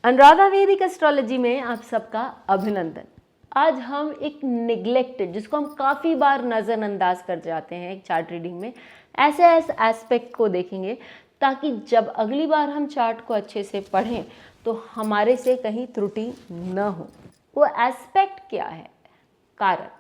अनुराधा वैदिक एस्ट्रोलॉजी में आप सबका अभिनंदन। आज हम एक निग्लेक्टेड, जिसको हम काफ़ी बार नज़रअंदाज कर जाते हैं एक चार्ट रीडिंग में, ऐसे एस्पेक्ट को देखेंगे ताकि जब अगली बार हम चार्ट को अच्छे से पढ़ें तो हमारे से कहीं त्रुटि न हो। वो एस्पेक्ट क्या है? कारक।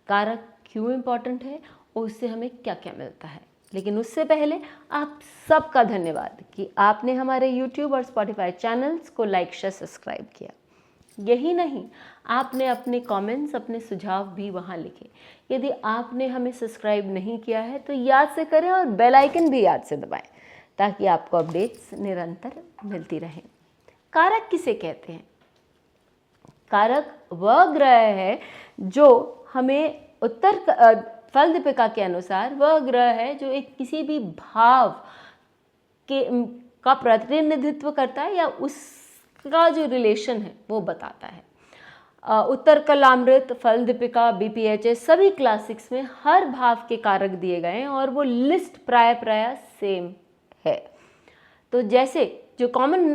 कारक क्यों इम्पॉर्टेंट है और उससे हमें क्या क्या मिलता है। लेकिन उससे पहले आप सबका धन्यवाद कि आपने हमारे YouTube और Spotify चैनल्स को लाइक शेयर सब्सक्राइब किया। यही नहीं, आपने अपने कमेंट्स, अपने सुझाव भी वहाँ लिखे। यदि आपने हमें सब्सक्राइब नहीं किया है तो याद से करें और बेल आइकन भी याद से दबाएं ताकि आपको अपडेट्स निरंतर मिलती रहें। कारक किसे कहते हैं? कारक वह ग्रह है जो हमें फल दीपिका के अनुसार वह ग्रह है जो एक किसी भी भाव के का प्रतिनिधित्व करता है या उसका जो रिलेशन है वो बताता है। उत्तर कलामृत, फल दीपिका, BPHS सभी क्लासिक्स में हर भाव के कारक दिए गए हैं और वो लिस्ट प्राय सेम है। तो जैसे जो कॉमन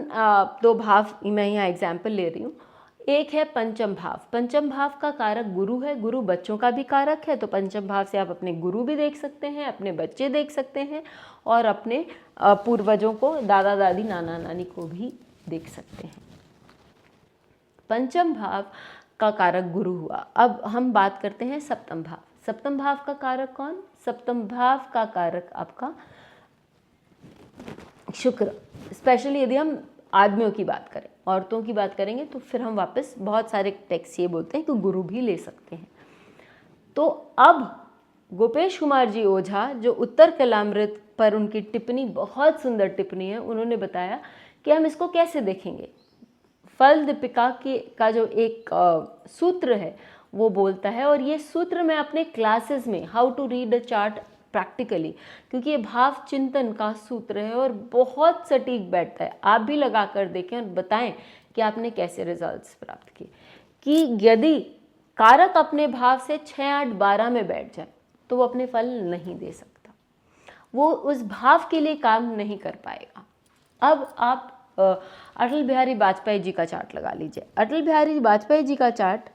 दो भाव मैं यहाँ एग्जाम्पल ले रही हूँ, एक है पंचम भाव। पंचम भाव का कारक गुरु है। गुरु बच्चों का भी कारक है, तो पंचम भाव से आप अपने गुरु भी देख सकते हैं, अपने बच्चे देख सकते हैं और अपने पूर्वजों को, दादा दादी, नाना नानी को भी देख सकते हैं। पंचम भाव का कारक गुरु हुआ। अब हम बात करते हैं सप्तम भाव। सप्तम भाव का कारक कौन? सप्तम भाव का कारक आपका शुक्र। स्पेशली यदि हम आदमियों की बात करें, औरतों की बात करेंगे तो फिर हम वापस बहुत सारे टेक्स्ट ये बोलते हैं कि गुरु भी ले सकते हैं। तो अब गोपेश कुमार जी ओझा, जो उत्तर कलामृत पर उनकी टिप्पणी बहुत सुंदर टिप्पणी है, उन्होंने बताया कि हम इसको कैसे देखेंगे। फल दीपिका का जो एक सूत्र है वो बोलता है, और ये सूत्र मैं अपने क्लासेस में how to read a chart practically, क्योंकि ये भाव चिंतन का सूत्र है और बहुत सटीक बैठता है। आप भी लगा कर देखें और बताएं कि आपने कैसे रिजल्ट्स प्राप्त किए। कि यदि कारक अपने भाव से 6, 8, 12 में बैठ जाए तो वो अपने फल नहीं दे सकता, वो उस भाव के लिए काम नहीं कर पाएगा। अब आप अटल बिहारी वाजपेयी जी का चार्ट लगा लीजिए। अटल बिहारी वाजपेयी जी का चार्ट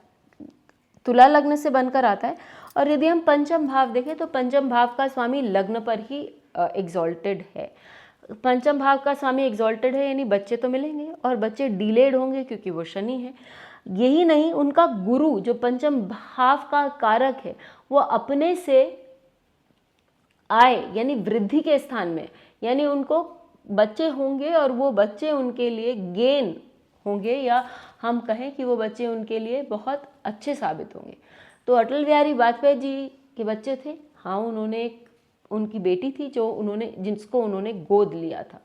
तुला लग्न से बनकर आता है, और यदि हम पंचम भाव देखें तो पंचम भाव का स्वामी लग्न पर ही एग्जॉल्टेड है। पंचम भाव का स्वामी एग्जॉल्टेड है, यानी बच्चे तो मिलेंगे और बच्चे डिलेड होंगे क्योंकि वो शनि है। यही नहीं, उनका गुरु जो पंचम भाव का कारक है वो अपने से आय यानी वृद्धि के स्थान में, यानी उनको बच्चे होंगे और वो बच्चे उनके लिए गेन होंगे, या हम कहें कि वो बच्चे उनके लिए बहुत अच्छे साबित होंगे। तो अटल बिहारी वाजपेयी जी के बच्चे थे, हाँ, उन्होंने उनकी बेटी थी जिसको उन्होंने गोद लिया था,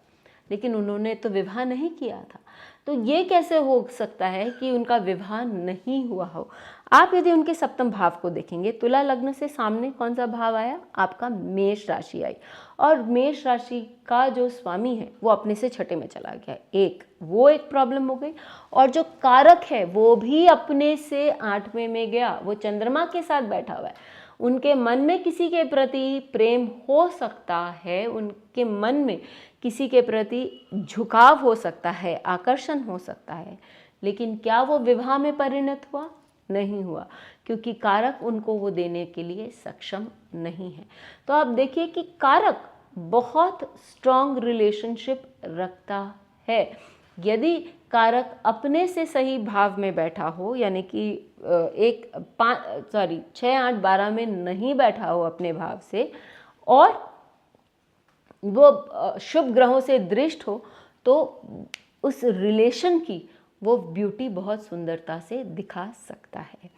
लेकिन उन्होंने तो विवाह नहीं किया था। तो ये कैसे हो सकता है कि उनका विवाह नहीं हुआ हो? आप यदि उनके सप्तम भाव को देखेंगे, तुला लग्न से सामने कौन सा भाव आया? आपका मेष राशि आई, और मेष राशि का जो स्वामी है वो अपने से छठे में चला गया। एक प्रॉब्लम हो गई, और जो कारक है वो भी अपने से 8वें में गया, वो चंद्रमा के साथ बैठा हुआ है। उनके मन में किसी के प्रति प्रेम हो सकता है, उनके मन में किसी के प्रति झुकाव हो सकता है, आकर्षण हो सकता है, लेकिन क्या वो विवाह में परिणत हुआ? नहीं हुआ, क्योंकि कारक उनको वो देने के लिए सक्षम नहीं है। तो आप देखिए कि कारक बहुत स्ट्रॉन्ग रिलेशनशिप रखता है। यदि कारक अपने से सही भाव में बैठा हो, यानी कि 6, 8, 12 में नहीं बैठा हो अपने भाव से, और वो शुभ ग्रहों से दृष्ट हो, तो उस रिलेशन की वो ब्यूटी बहुत सुंदरता से दिखा सकता है।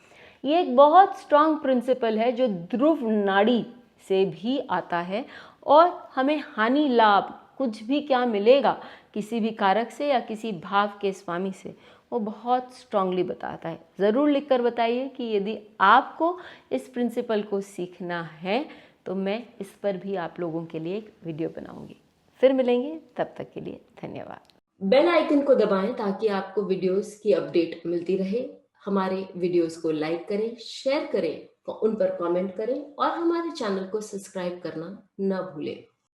ये एक बहुत स्ट्रांग प्रिंसिपल है जो ध्रुव नाड़ी से भी आता है, और हमें हानि लाभ कुछ भी क्या मिलेगा किसी भी कारक से या किसी भाव के स्वामी से, वो बहुत स्ट्रांगली बताता है। ज़रूर लिखकर बताइए कि यदि आपको इस प्रिंसिपल को सीखना है तो मैं इस पर भी आप लोगों के लिए एक वीडियो बनाऊंगी। फिर मिलेंगे, तब तक के लिए धन्यवाद। बेल आइकन को दबाएं ताकि आपको वीडियोस की अपडेट मिलती रहे। हमारे वीडियोस को लाइक करें, शेयर करें, उन पर कमेंट करें और हमारे चैनल को सब्सक्राइब करना न भूलें।